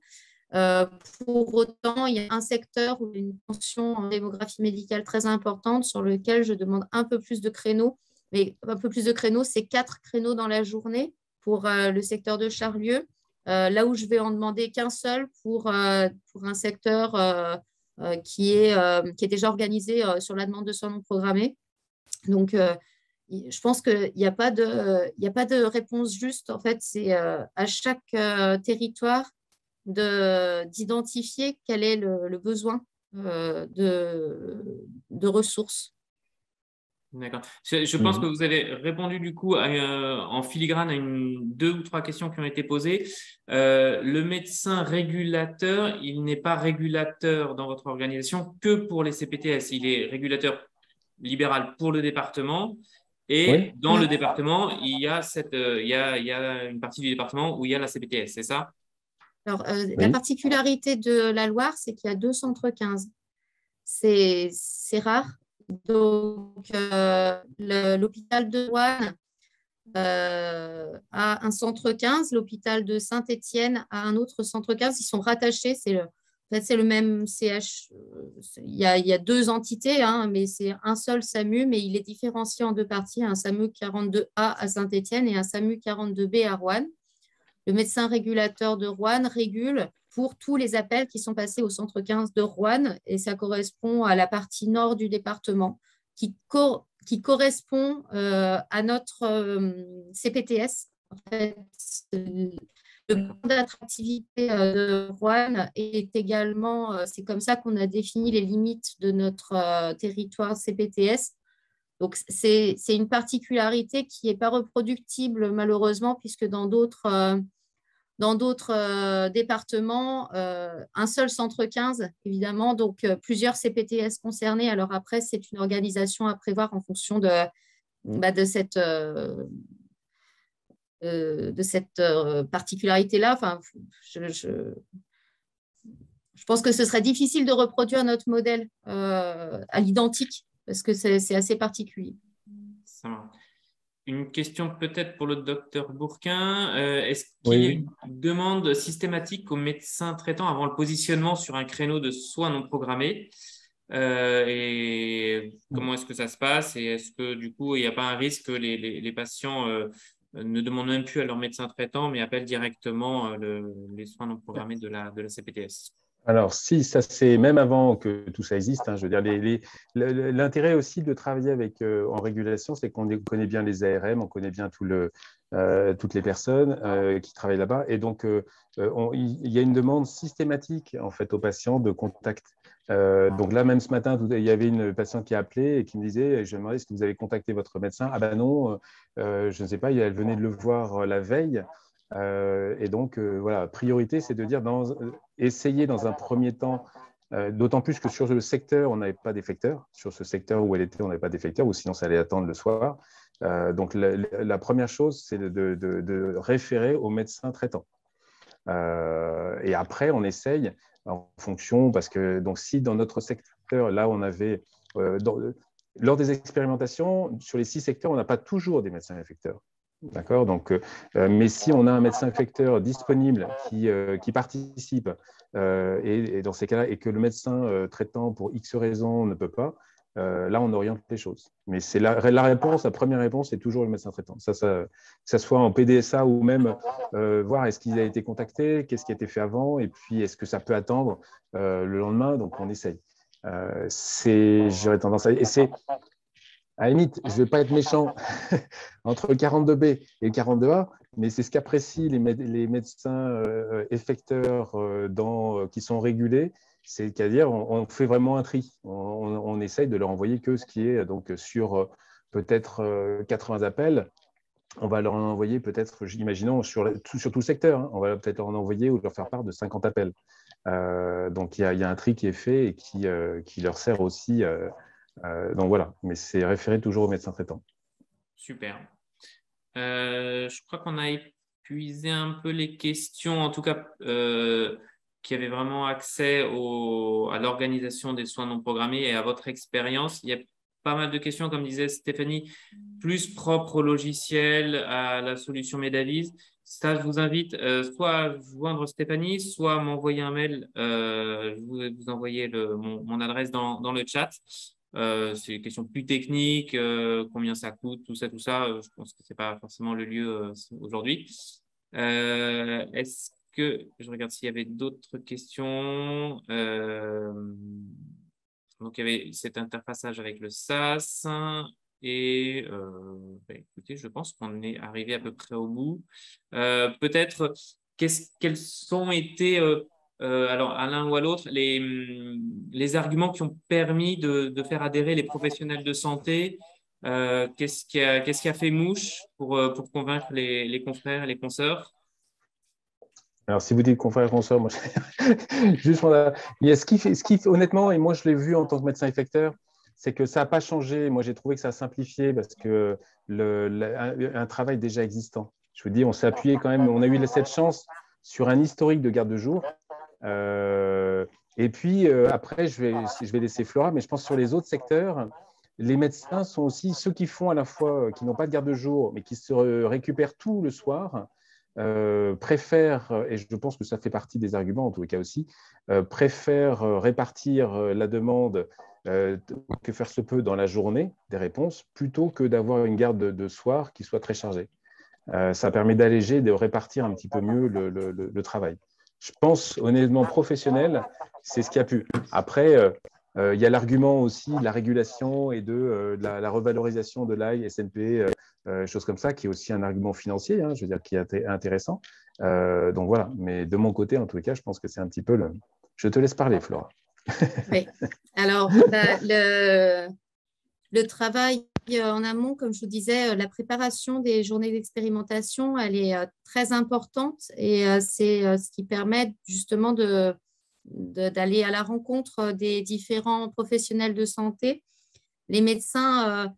Pour autant, il y a un secteur où il y a une tension en démographie médicale très importante sur lequel je demande un peu plus de créneaux. Mais un peu plus de créneaux, c'est 4 créneaux dans la journée pour le secteur de Charlieu, là où je vais en demander qu'un seul pour un secteur qui est déjà organisé sur la demande de soins non programmés. Donc, je pense qu'il n'y a pas de réponse juste. En fait, c'est à chaque territoire d'identifier quel est le besoin de ressources. D'accord. Je pense que vous avez répondu du coup en filigrane à 2 ou 3 questions qui ont été posées. Le médecin régulateur, il n'est pas régulateur dans votre organisation que pour les CPTS. Il est régulateur libéral pour le département. Et dans le département, il y a une partie du département où il y a la CPTS, c'est ça? Alors, la particularité de la Loire, c'est qu'il y a 2 centres 15. C'est rare. Donc, l'hôpital de Roanne a un centre 15, l'hôpital de Saint-Étienne a un autre centre 15. Ils sont rattachés, c'est En fait, c'est le même CH. Il y a deux entités, hein, mais c'est un seul SAMU, mais il est différencié en deux parties, un SAMU 42A à Saint-Étienne et un SAMU 42B à Roanne. Le médecin régulateur de Roanne régule pour tous les appels qui sont passés au centre 15 de Roanne, et ça correspond à la partie nord du département, qui correspond à notre CPTS. En fait, le plan d'attractivité de Roanne est également, c'est comme ça qu'on a défini les limites de notre territoire CPTS. Donc, c'est une particularité qui n'est pas reproductible malheureusement, puisque dans d'autres départements, un seul centre 15, évidemment, donc plusieurs CPTS concernés. Alors après, c'est une organisation à prévoir en fonction de cette particularité-là. Enfin, je pense que ce serait difficile de reproduire notre modèle à l'identique parce que c'est assez particulier. Ça marche. Une question peut-être pour le docteur Bourquin. Est-ce qu'il y a une demande systématique aux médecins traitants avant le positionnement sur un créneau de soins non programmés et comment est-ce que ça se passe? Et est-ce que du coup, il n'y a pas un risque que les patients ne demandent même plus à leur médecin traitant, mais appellent directement les soins non programmés de la CPTS? Alors, si, ça c'est même avant que tout ça existe. Hein, je veux dire, l'intérêt aussi de travailler avec, en régulation, c'est qu'on connaît bien les ARM, on connaît bien toutes les personnes qui travaillent là-bas. Et donc, il y a une demande systématique en fait, aux patients de contact. Donc là, même ce matin, il y avait une patiente qui a appelé et qui me disait, je me demandais, est-ce que vous avez contacté votre médecin? Ah ben non, je ne sais pas, elle venait de le voir la veille. Et donc, voilà, priorité, c'est de dire, essayer dans un premier temps, d'autant plus que sur le secteur, on n'avait pas d'effecteur. Sur ce secteur où elle était, on n'avait pas d'effecteur, ou sinon ça allait attendre le soir. Donc, la première chose, c'est de référer au médecin traitant. Et après, on essaye en fonction, parce que donc, si dans notre secteur, là, on avait, lors des expérimentations, sur les 6 secteurs, on n'a pas toujours des médecins effecteurs. D'accord. Donc, mais si on a un médecin infecteur disponible qui participe, et dans ces cas-là, et que le médecin traitant pour X raisons ne peut pas, là, on oriente les choses. Mais c'est la réponse, la première réponse, c'est toujours le médecin traitant. Que ça soit en PDSA ou même voir est-ce qu'il a été contacté, qu'est-ce qui a été fait avant, et puis est-ce que ça peut attendre le lendemain. Donc, on essaye. J'aurais tendance à... Et c'est... À la limite, je ne vais pas être méchant entre 42B et 42A, mais c'est ce qu'apprécient les médecins effecteurs qui sont régulés, c'est-à-dire on fait vraiment un tri. On essaye de leur envoyer que ce qui est donc sur peut-être 80 appels. On va leur en envoyer peut-être, imaginons, sur tout le secteur, hein, on va peut-être leur en envoyer ou leur faire part de 50 appels. Donc, il y a un tri qui est fait et qui leur sert aussi. Donc voilà, mais c'est référé toujours au médecin traitant. Super. Je crois qu'on a épuisé un peu les questions, en tout cas qui avaient vraiment accès à l'organisation des soins non programmés et à votre expérience. Il y a pas mal de questions, comme disait Stéphanie, plus propres au logiciel, à la solution Medavise. Ça, je vous invite soit à joindre Stéphanie, soit à m'envoyer un mail. Je vais vous envoyer mon adresse dans le chat. C'est des questions plus techniques, combien ça coûte, tout ça. Je pense que ce n'est pas forcément le lieu aujourd'hui. Est-ce que je regarde s'il y avait d'autres questions? Donc, il y avait cet interfaçage avec le SaaS. Et écoutez, je pense qu'on est arrivé à peu près au bout. Peut-être, quels ont été... alors, à l'un ou à l'autre, les arguments qui ont permis de faire adhérer les professionnels de santé, qu'est-ce qui a fait mouche pour convaincre les confrères et les consoeurs? Alors, si vous dites confrères et consoeurs, moi, juste, il y a ce qui fait, honnêtement, et moi, je l'ai vu en tant que médecin effecteur, c'est que ça n'a pas changé. Moi, j'ai trouvé que ça a simplifié parce que un travail déjà existant. Je vous dis, on s'est appuyé quand même, on a eu cette chance sur un historique de garde de jour. Et puis, après, je vais laisser Flora, mais je pense que sur les autres secteurs, les médecins sont aussi ceux qui font à la fois, qui n'ont pas de garde de jour, mais qui se récupèrent tout le soir. préfèrent, et je pense que ça fait partie des arguments en tous les cas aussi, préfèrent répartir la demande que faire se peut dans la journée des réponses, plutôt que d'avoir une garde de soir qui soit très chargée. Ça permet d'alléger, de répartir un petit peu mieux le travail. Je pense, honnêtement, professionnel, c'est ce qui a pu. Après, il y a l'argument aussi de la régulation et de la revalorisation de l'AI, SNP, choses comme ça, qui est aussi un argument financier, hein, je veux dire, qui est intéressant. Donc voilà, mais de mon côté, en tous les cas, je pense que c'est un petit peu le… Je te laisse parler, Flora. Oui, alors le travail en amont, comme je vous disais, la préparation des journées d'expérimentation, elle est très importante et c'est ce qui permet justement d'aller à la rencontre des différents professionnels de santé. Les médecins,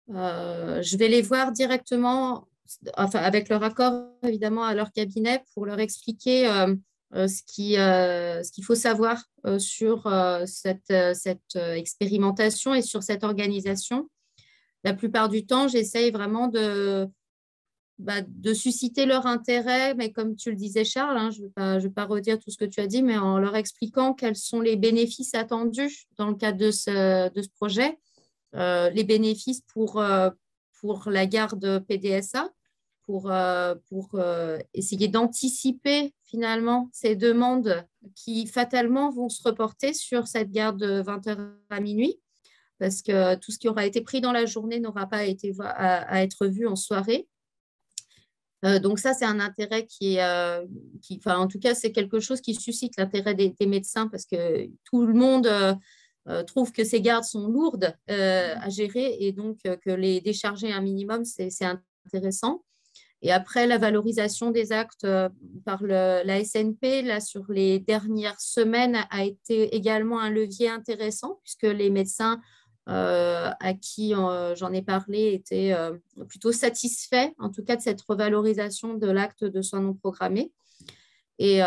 je vais les voir directement, enfin, avec leur accord évidemment à leur cabinet pour leur expliquer ce qu'il faut savoir sur cette expérimentation et sur cette organisation. La plupart du temps, j'essaye vraiment de susciter leur intérêt, mais comme tu le disais, Charles, hein, je ne vais pas redire tout ce que tu as dit, mais en leur expliquant quels sont les bénéfices attendus dans le cadre de ce projet, les bénéfices pour la garde PDSA, pour essayer d'anticiper finalement ces demandes qui fatalement vont se reporter sur cette garde de 20h à minuit, parce que tout ce qui aura été pris dans la journée n'aura pas été à être vu en soirée. Donc ça, c'est un intérêt en tout cas, c'est quelque chose qui suscite l'intérêt des médecins, parce que tout le monde trouve que ces gardes sont lourdes à gérer, et donc que les décharger un minimum, c'est intéressant. Et après, la valorisation des actes par la SNP, là, sur les dernières semaines, a été également un levier intéressant, puisque les médecins à qui j'en ai parlé étaient plutôt satisfaits, en tout cas, de cette revalorisation de l'acte de soins non programmés. Et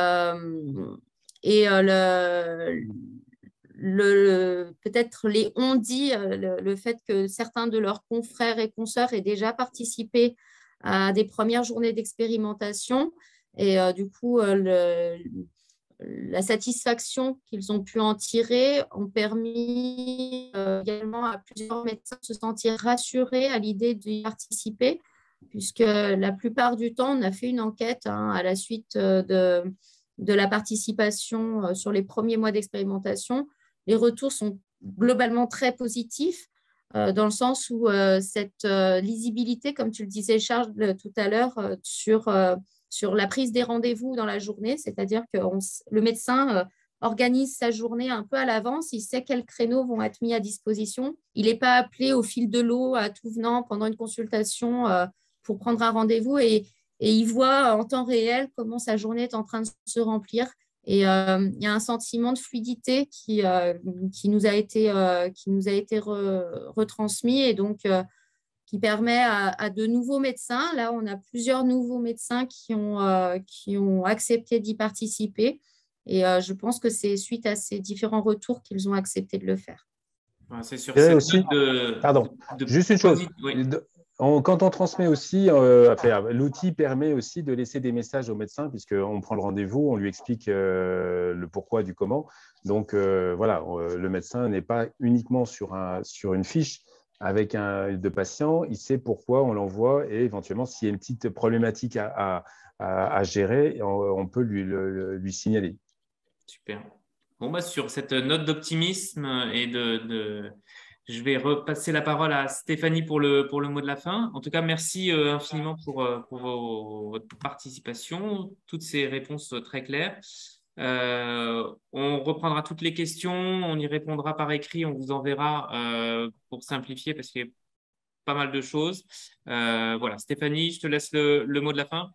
peut-être les ont dit le fait que certains de leurs confrères et consoeurs aient déjà participé à des premières journées d'expérimentation, et du coup la satisfaction qu'ils ont pu en tirer ont permis également à plusieurs médecins de se sentir rassurés à l'idée d'y participer, puisque la plupart du temps, on a fait une enquête à la suite de la participation sur les premiers mois d'expérimentation. Les retours sont globalement très positifs, dans le sens où cette lisibilité, comme tu le disais, Charles, tout à l'heure, sur la prise des rendez-vous dans la journée, c'est-à-dire que le médecin organise sa journée un peu à l'avance, il sait quels créneaux vont être mis à disposition. Il n'est pas appelé au fil de l'eau à tout venant pendant une consultation pour prendre un rendez-vous, et il voit en temps réel comment sa journée est en train de se remplir. Et il y a un sentiment de fluidité qui nous a été retransmis, et donc qui permet à de nouveaux médecins. Là, on a plusieurs nouveaux médecins qui ont accepté d'y participer. Et je pense que c'est suite à ces différents retours qu'ils ont accepté de le faire. C'est sur cette aussi juste une chose. Oui. Quand on transmet aussi, l'outil permet aussi de laisser des messages au médecin, puisqu'on prend le rendez-vous, on lui explique le pourquoi du comment. Donc voilà, le médecin n'est pas uniquement sur une fiche avec de patients, il sait pourquoi on l'envoie, et éventuellement, s'il y a une petite problématique à gérer, on peut lui signaler. Super. Bon, sur cette note d'optimisme et je vais repasser la parole à Stéphanie pour le mot de la fin. En tout cas, merci infiniment pour votre participation, toutes ces réponses très claires. On reprendra toutes les questions, on y répondra par écrit, on vous enverra pour simplifier, parce qu'il y a pas mal de choses. Voilà, Stéphanie, je te laisse le mot de la fin.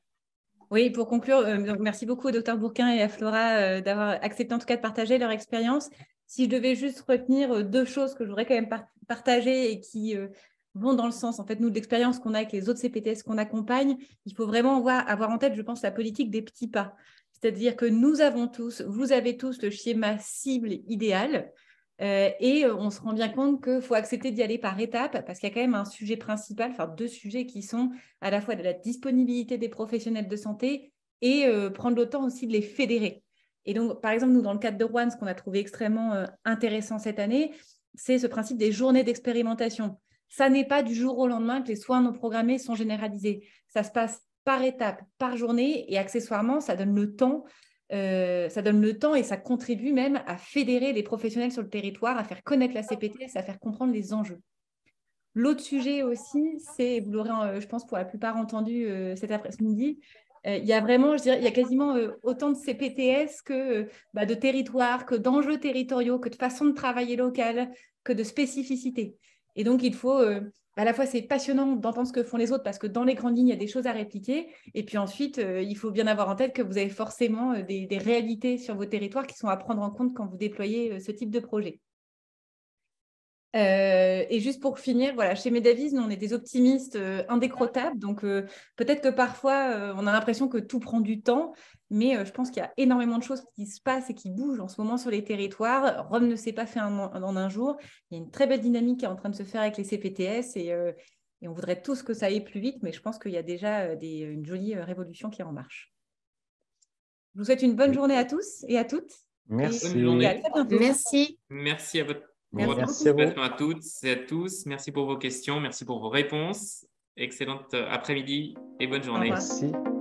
Oui, pour conclure, donc merci beaucoup au Dr Bourquin et à Flora d'avoir accepté en tout cas de partager leur expérience. Si je devais juste retenir deux choses que je voudrais quand même partager et qui vont dans le sens, en fait, nous, de l'expérience qu'on a avec les autres CPTS qu'on accompagne, il faut vraiment avoir en tête, je pense, la politique des petits pas. C'est-à-dire que vous avez tous le schéma cible idéal, et on se rend bien compte qu'il faut accepter d'y aller par étapes, parce qu'il y a quand même un sujet principal, enfin deux sujets qui sont à la fois de la disponibilité des professionnels de santé et prendre le temps aussi de les fédérer. Et donc, par exemple, nous, dans le cadre de Rouen, ce qu'on a trouvé extrêmement intéressant cette année, c'est ce principe des journées d'expérimentation. Ça n'est pas du jour au lendemain que les soins non programmés sont généralisés. Ça se passe par étape, par journée, et accessoirement, ça donne le temps et ça contribue même à fédérer les professionnels sur le territoire, à faire connaître la CPTS, à faire comprendre les enjeux. L'autre sujet aussi, c'est, vous l'aurez, je pense, pour la plupart entendu cet après-midi, il y a vraiment, je dirais, il y a quasiment autant de CPTS que de territoires, que d'enjeux territoriaux, que de façon de travailler locale, que de spécificités. Et donc, il faut, à la fois, c'est passionnant d'entendre ce que font les autres parce que dans les grandes lignes, il y a des choses à répliquer. Et puis ensuite, il faut bien avoir en tête que vous avez forcément des réalités sur vos territoires qui sont à prendre en compte quand vous déployez ce type de projet. Et juste pour finir, voilà, chez Medavis, nous, on est des optimistes indécrottables. Donc, peut-être que parfois, on a l'impression que tout prend du temps, mais je pense qu'il y a énormément de choses qui se passent et qui bougent en ce moment sur les territoires. Rome ne s'est pas fait en un jour. Il y a une très belle dynamique qui est en train de se faire avec les CPTS et on voudrait tous que ça aille plus vite, mais je pense qu'il y a déjà une jolie révolution qui est en marche. Je vous souhaite une bonne journée à tous et à toutes. Merci. Bonne journée. Et à très bientôt. Merci. Merci à votre Merci à vous. participation à toutes et à tous. Merci pour vos questions, merci pour vos réponses. Excellente après-midi et bonne journée. Au revoir. Merci.